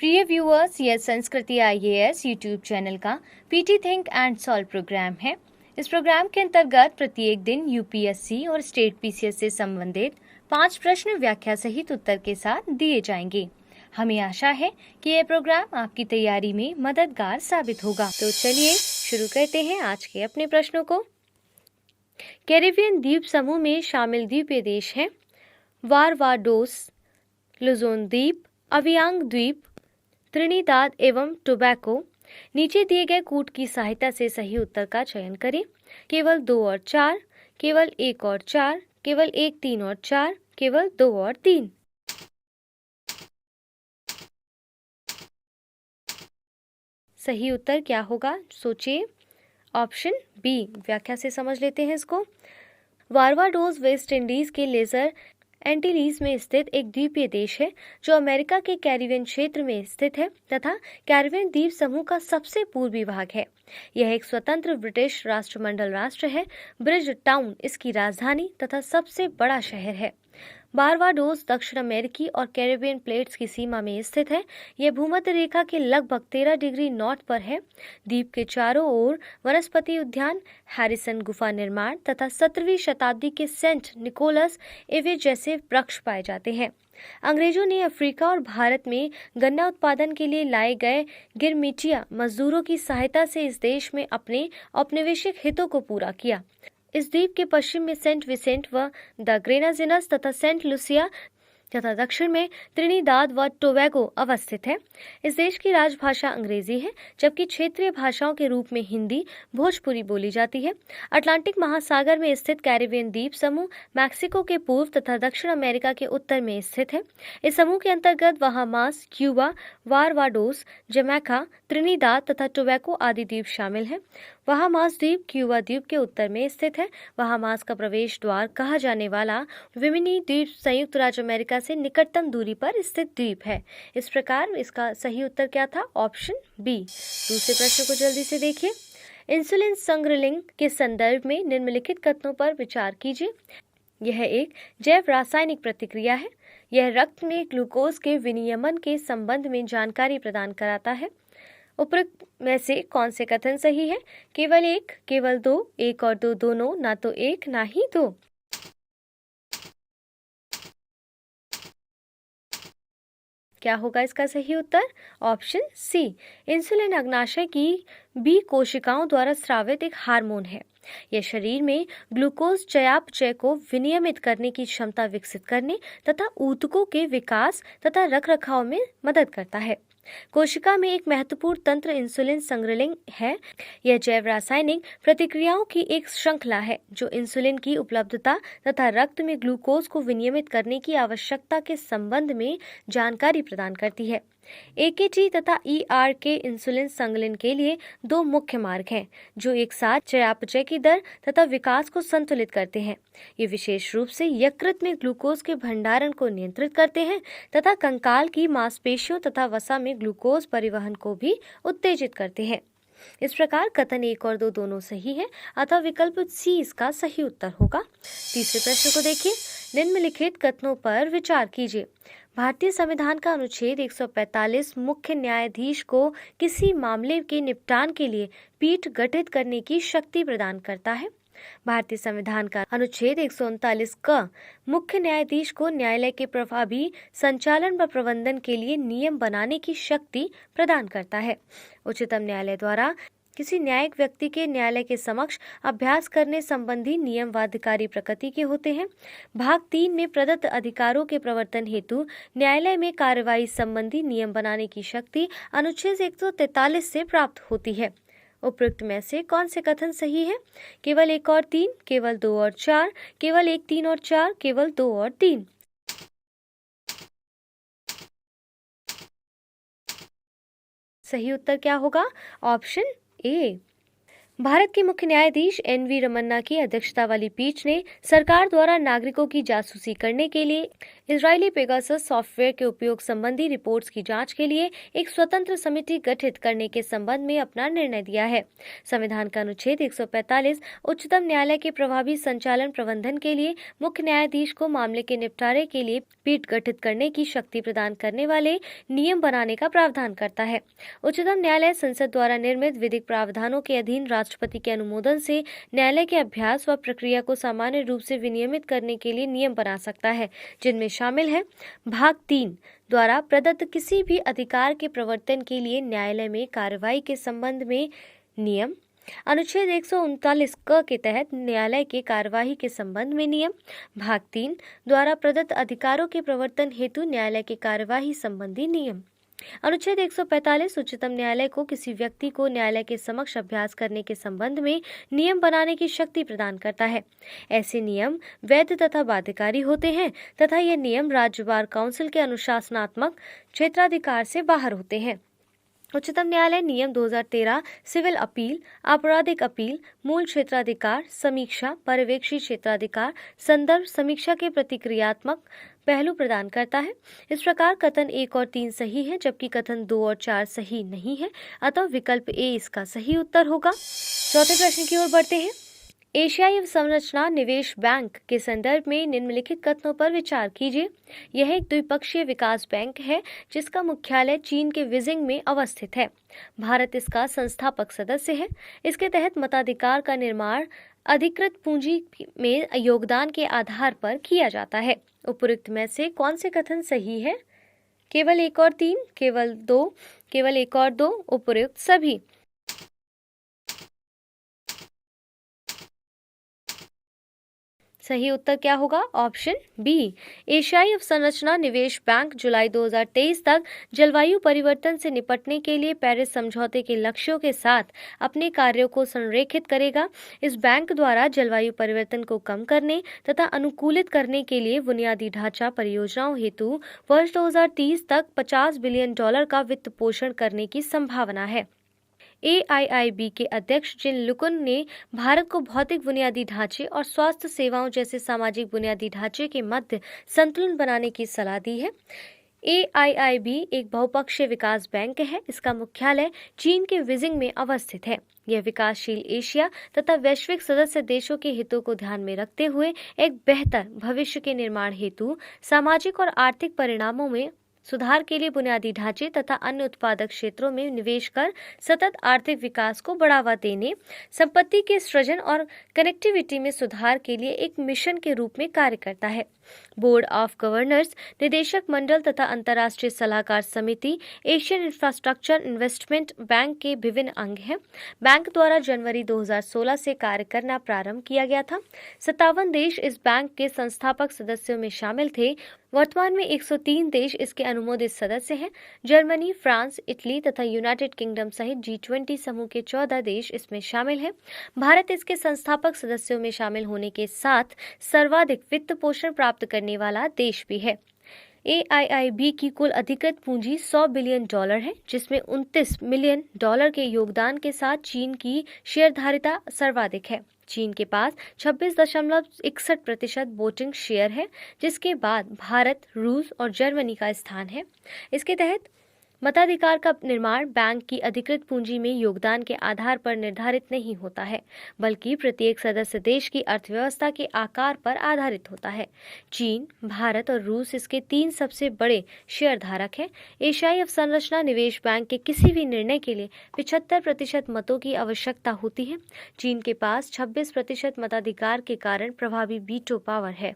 प्रिय व्यूअर्स, यह Sanskriti IAS YouTube channel का PT think and solve program है। इस प्रोग्राम के अंतर्गत प्रत्येक दिन यूपीएससी और स्टेट पीसीएस से संबंधित 5 प्रश्न व्याख्या सहित उत्तर के साथ दिए जाएंगे। हमें आशा है कि यह प्रोग्राम आपकी तैयारी में मददगार साबित होगा। तो चलिए शुरू करते हैं आज के अपने प्रश्नों को। कैरिबियन द्वीप समूह में शामिल द्वीपीय देश हैं बारबाडोस, लुजोन द्वीप, अवियांग द्वीप, त्रिनिदाद एवं टोबैको। नीचे दिए गए कूट की सहायता से सही उत्तर का चयन करें। केवल 2 और 4, केवल 1 और 4, केवल 1, 3 और 4, केवल 2 और 3। सही उत्तर क्या होगा, सोचिए। Option B. व्याख्या से समझ लेते हैं इसको। बारबाडोस वेस्ट इंडीज के लेजर एंटीलीज में स्थित एक द्वीपीय देश है जो अमेरिका के कैरिबियन क्षेत्र में स्थित है तथा कैरिबियन द्वीप समूह का सबसे पूर्वी भाग है। यह एक स्वतंत्र ब्रिटिश राष्ट्रमंडल राष्ट्र है। ब्रिज टाउन इसकी राजधानी तथा सबसे बड़ा शहर है। बारबाडोस दक्षिण अमेरिकी और कैरिबियन प्लेट्स की सीमा में स्थित है। यह भूमध्य रेखा के लगभग 13 डिग्री नॉर्थ पर है। द्वीप के चारों ओर वनस्पति उद्यान, हैरिसन गुफा निर्माण तथा 17वीं शताब्दी के सेंट निकोलस एवे जैसे वृक्ष पाए जाते हैं। अंग्रेजों ने अफ्रीका और भारत में गन्ना उत्पादन के लिए लाए गए गिरमिटिया मजदूरों की सहायता से इस देश में अपने औपनिवेशिक हितों को पूरा किया। इस द्वीप के पश्चिम में सेंट विसेंट व द ग्रेनाजिनस तथा सेंट लुसिया तथा दक्षिण में त्रिनिदाद व टोबैगो अवस्थित है। इस देश की राजभाषा अंग्रेजी है, जबकि क्षेत्रीय भाषाओं के रूप में हिंदी, भोजपुरी बोली जाती है। अटलांटिक महासागर में स्थित कैरिबियन द्वीप समूह मैक्सिको के पूर्व तथा दक्षिण अमेरिका के उत्तर में स्थित है। इस समूह के अंतर्गत Bahamas, Cuba, Barbados, Jamaica, Trinidad तथा टोबैगो आदि द्वीप शामिल हैं। बहामास द्वीप क्यूबा द्वीप के उत्तर में स्थित है। बहामास का प्रवेश द्वार कहा जाने वाला विमिनी द्वीप संयुक्त राज्य अमेरिका से निकटतम दूरी पर स्थित द्वीप है। इस प्रकार इसका सही उत्तर क्या था, ऑप्शन बी। दूसरे प्रश्न को जल्दी से देखिए। इंसुलिन संग्रलिंग के संदर्भ में निम्नलिखित कथनों पर विचार कीजिए। यह एक जैव रासायनिक प्रतिक्रिया है। यह रक्त में ग्लूकोज के विनियमन के संबंध में जानकारी प्रदान कराता है। उपरोक्त में से कौन से कथन सही है? केवल 1, केवल 2, 1 और 2 दोनों, ना तो 1 ना ही 2। क्या होगा इसका सही उत्तर? Option C. इंसुलिन अग्नाशय की बी कोशिकाओं द्वारा स्रावित एक हार्मोन है। यह शरीर में ग्लूकोज चयापचय को विनियमित करने की क्षमता विकसित करने तथा ऊतकों के विकास तथा रखरखाव में मदद करता है। कोशिका में एक महत्वपूर्ण तंत्र इंसुलिन संग्रलिंग है। यह जैव रासायनिक प्रतिक्रियाओं की एक श्रृंखला है जो इंसुलिन की उपलब्धता तथा रक्त में ग्लूकोज को विनियमित करने की आवश्यकता के संबंध में जानकारी प्रदान करती है। एकेटी तथा ईआरके इंसुलिन संकलन के लिए 2 मुख्य मार्ग हैं जो एक साथ चयापचय की दर तथा विकास को संतुलित करते हैं। ये विशेष रूप से यकृत में ग्लूकोज के भंडारण को नियंत्रित करते हैं तथा कंकाल की मांसपेशियों तथा वसा में ग्लूकोज परिवहन को भी उत्तेजित करते हैं। इस प्रकार कथन 1 और 2 दोनों सही है, अतः विकल्प सी इसका सही उत्तर होगा। तीसरे प्रश्न को देखिए। निम्नलिखित कथनों पर विचार कीजिए। भारतीय संविधान का अनुच्छेद 145 मुख्य न्यायाधीश को किसी मामले के निपटान के लिए पीठ गठित करने की शक्ति प्रदान करता है। भारतीय संविधान का अनुच्छेद 139 का मुख्य न्यायाधीश को न्यायालय के प्रभावी संचालन व प्रबंधन के लिए नियम बनाने की शक्ति प्रदान करता है। उच्चतम न्यायालय द्वारा किसी न्यायिक व्यक्ति के न्यायालय के समक्ष अभ्यास करने संबंधी नियम व अधिकारी प्रकृति के होते हैं। भाग 3 में प्रदत्त अधिकारों के प्रवर्तन हेतु न्यायालय में कार्यवाही संबंधी नियम बनाने की शक्ति अनुच्छेद 143 से प्राप्त होती है। उपयुक्त में से कौन से कथन सही है? केवल 1 और 3, केवल 2 और 4, केवल 1, 3 और 4, केवल 2 और 3। सही उत्तर क्या होगा? Option A. भारत के मुख्य न्यायाधीश एन.वी. रमन्ना की अध्यक्षता वाली पीठ ने सरकार द्वारा नागरिकों की जासूसी करने के लिए इजरायली पेगासस सॉफ्टवेयर के उपयोग संबंधी रिपोर्ट्स की जांच के लिए एक स्वतंत्र समिति गठित करने के संबंध में अपना निर्णय दिया है। संविधान का अनुच्छेद 145 उच्चतम न्यायालय के प्रभावी संचालन प्रबंधन के लिए मुख्य न्यायाधीश को मामले के निपटारे के लिए पीठ गठित करने की शक्ति प्रदान करने वाले नियम बनाने का प्रावधान करता है। उच्चतम न्यायालय संसद द्वारा निर्मित विधिक प्रावधानों के अधीन राष्ट्रपति के अनुमोदन से न्यायालय के अभ्यास व प्रक्रिया को सामान्य रूप से विनियमित करने के लिए नियम बना सकता है, जिनमें शामिल है भाग 3 द्वारा प्रदत्त किसी भी अधिकार के प्रवर्तन के लिए न्यायालय में कार्रवाई के संबंध में नियम, अनुच्छेद 139 क के तहत न्यायालय के कार्यवाही के संबंध में नियम, भाग 3 द्वारा प्रदत्त अधिकारों के प्रवर्तन हेतु न्यायालय के कार्यवाही संबंधी नियम। अनुच्छेद 145 उच्चतम न्यायालय को किसी व्यक्ति को न्यायालय के समक्ष अभ्यास करने के संबंध में नियम बनाने की शक्ति प्रदान करता है। ऐसे नियम वैध तथा बाध्यकारी होते हैं तथा ये नियम राज्य बार काउंसिल के अनुशासनात्मक क्षेत्राधिकार से बाहर होते हैं। उच्चतम न्यायालय नियम 2013 सिविल अपील, आपराधिक अपील, मूल क्षेत्राधिकार, समीक्षा, पर्यवेक्षी क्षेत्राधिकार, संदर्भ समीक्षा के प्रतिक्रियात्मक पहलू प्रदान करता है। इस प्रकार कथन 1 और 3 सही है, जबकि कथन 2 और 4 सही नहीं है, अतः विकल्प ए इसका सही उत्तर होगा। चौथे प्रश्न की ओर बढ़ते हैं। एशियाई अवसंरचना निवेश बैंक के संदर्भ में निम्नलिखित कथनों पर विचार कीजिए। यह एक द्विपक्षीय विकास बैंक है जिसका मुख्यालय चीन के बीजिंग में अवस्थित है। भारत इसका संस्थापक सदस्य है। इसके तहत मताधिकार का निर्माण अधिकृत पूंजी में योगदान के आधार पर किया जाता है। उपयुक्त में से कौन से कथन सही है? केवल 1 और 3, केवल 2, केवल 1 और 2, उपयुक्त सभी। सही उत्तर क्या होगा? Option B. एशियाई अवसंरचना निवेश बैंक जुलाई 2023 तक जलवायु परिवर्तन से निपटने के लिए पेरिस समझौते के लक्ष्यों के साथ अपने कार्यों को संरेखित करेगा। इस बैंक द्वारा जलवायु परिवर्तन को कम करने तथा अनुकूलित करने के लिए बुनियादी ढांचा परियोजनाओं हेतु वर्ष 2030 तक $50 बिलियन का वित्त पोषण करने की संभावना है। AIIB के अध्यक्ष जिन लुकुन ने भारत को भौतिक बुनियादी ढांचे और स्वास्थ्य सेवाओं जैसे सामाजिक बुनियादी ढांचे के मध्य संतुलन बनाने की सलाह दी है। AIIB एक बहुपक्षीय विकास बैंक है। इसका मुख्यालय चीन के बीजिंग में अवस्थित है। यह विकासशील एशिया तथा वैश्विक सदस्य देशों के हितों को ध्यान में रखते हुए एक बेहतर भविष्य के निर्माण हेतु सामाजिक और आर्थिक परिणामों में सुधार के लिए बुनियादी ढांचे तथा अन्य उत्पादक क्षेत्रों में निवेश कर सतत आर्थिक विकास को बढ़ावा देने, संपत्ति के सृजन और कनेक्टिविटी में सुधार के लिए एक मिशन के रूप में कार्य करता है। बोर्ड ऑफ गवर्नर्स, निदेशक मंडल तथा अंतर्राष्ट्रीय सलाहकार समिति एशियन इंफ्रास्ट्रक्चर इन्वेस्टमेंट बैंक के विभिन्न अंग हैं। बैंक द्वारा जनवरी 2016 से कार्य करना प्रारंभ किया गया था। 57 देश इस बैंक के संस्थापक सदस्यों में शामिल थे। वर्तमान में 103 देश इसके अनुमोदित सदस्य हैं। जर्मनी, फ्रांस, इटली तथा यूनाइटेड किंगडम सहित G20 समूह के 14 देश इसमें शामिल हैं। भारत इसके संस्थापक सदस्यों में शामिल होने के साथ सर्वाधिक वित्त पोषण प्राप्त करने वाला देश भी है। AIIB की कुल अधिकृत पूंजी $100 बिलियन है, जिसमें $29 मिलियन के योगदान के साथ चीन की शेयरधारिता सर्वाधिक है। चीन के पास 26.61% वोटिंग शेयर है, जिसके बाद भारत, रूस और जर्मनी का स्थान है। इसके तहत मताधिकार का निर्माण बैंक की अधिकृत पूंजी में योगदान के आधार पर निर्धारित नहीं होता है, बल्कि प्रत्येक सदस्य देश की अर्थव्यवस्था के आकार पर आधारित होता है। चीन, भारत और रूस इसके 3 सबसे बड़े शेयरधारक हैं। एशियाई अवसंरचना निवेश बैंक के किसी भी निर्णय के लिए 75% मतों की आवश्यकता होती है। चीन के पास 26% मताधिकार के कारण प्रभावी वीटो पावर है।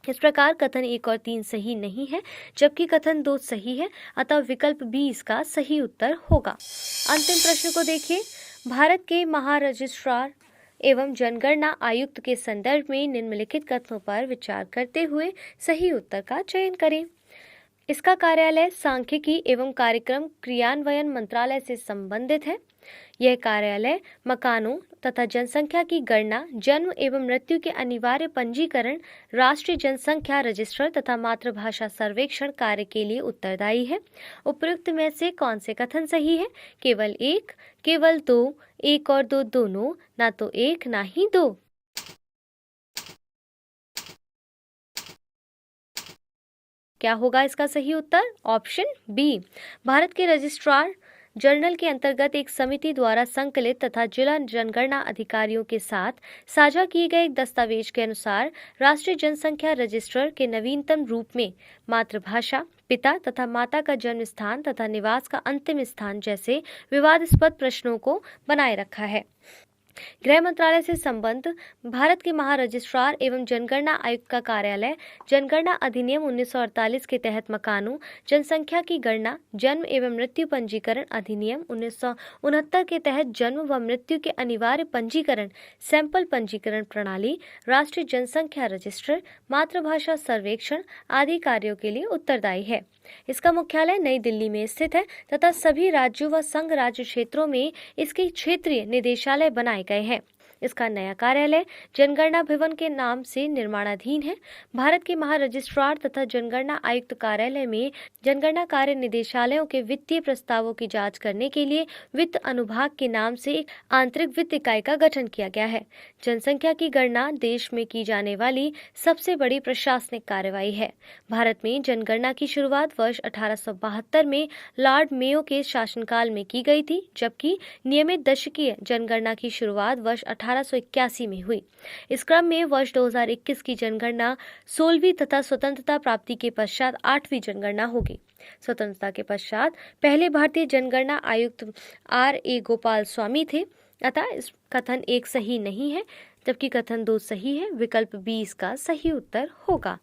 इस प्रकार कथन 1 और 3 सही नहीं है, जबकि कथन 2 सही है, अतः विकल्प बी इसका सही उत्तर होगा। अंतिम प्रश्न को देखिए। भारत के महारजिस्ट्रार एवं जनगणना आयुक्त के संदर्भ में निम्नलिखित कथनों पर विचार करते हुए सही उत्तर का चयन करें। इसका कार्यालय सांख्यिकी एवं कार्यक्रम क्रियान्वयन मंत्रालय से संबंधित है। यह कार्यालय मकानों तथा जनसंख्या की गणना, जन्म एवं मृत्यु के अनिवार्य पंजीकरण, राष्ट्रीय जनसंख्या रजिस्टर तथा मातृभाषा सर्वेक्षण कार्य के लिए उत्तरदायी है। उपयुक्त में से कौन से कथन सही है? केवल एक, केवल दो, एक और दो दोनों, ना तो एक ना ही दो। क्या होगा इसका सही उत्तर? Option B. भारत के रजिस्ट्रार जर्नल के अंतर्गत एक समिति द्वारा संकलित तथा जिला जनगणना अधिकारियों के साथ साझा किए गए एक दस्तावेज के अनुसार राष्ट्रीय जनसंख्या रजिस्टर के नवीनतम रूप में मातृभाषा, पिता तथा माता का जन्म स्थान तथा निवास का अंतिम स्थान जैसे विवादास्पद प्रश्नों को बनाए रखा है। गृह मंत्रालय से संबद्ध भारत के महारजिस्ट्रार एवं जनगणना आयुक्त का कार्यालय जनगणना अधिनियम 1948 के तहत मकानों, जनसंख्या की गणना, जन्म एवं मृत्यु पंजीकरण अधिनियम 1969 के तहत जन्म व मृत्यु के अनिवार्य पंजीकरण, सैंपल पंजीकरण प्रणाली, राष्ट्रीय जनसंख्या रजिस्टर, मातृभाषा सर्वेक्षण आदि कार्यों के लिए उत्तरदायी है। इसका मुख्यालय नई दिल्ली में स्थित है तथा सभी राज्यों व संघ राज्य क्षेत्रों में इसके क्षेत्रीय निदेशालय बनाए गए हैं। इसका नया कार्यालय जनगणना भवन के नाम से निर्माणाधीन है। भारत के महारजिस्ट्रार तथा जनगणना आयुक्त कार्यालय में जनगणना कार्य निदेशालयों के वित्तीय प्रस्तावों की जांच करने के लिए वित्त अनुभाग के नाम से एक आंतरिक वित्त इकाई का गठन किया गया है। जनसंख्या की गणना देश में की जाने वाली सबसे बड़ी प्रशासनिक कार्यवाही है। भारत में जनगणना की शुरुआत वर्ष 1872 में लॉर्ड मेयो के शासनकाल में की गई थी, जबकि नियमित दशकीय जनगणना की शुरुआत वर्ष 1881 में हुई। इस क्रम में वर्ष 2021 की जनगणना 16वीं तथा स्वतंत्रता प्राप्ति के पश्चात 8वीं जनगणना होगी। स्वतंत्रता के पश्चात पहले भारतीय जनगणना आयुक्त R.A. गोपाल स्वामी थे। अतः इस कथन एक सही नहीं है, जबकि कथन 2 सही है। विकल्प 20 का सही उत्तर होगा।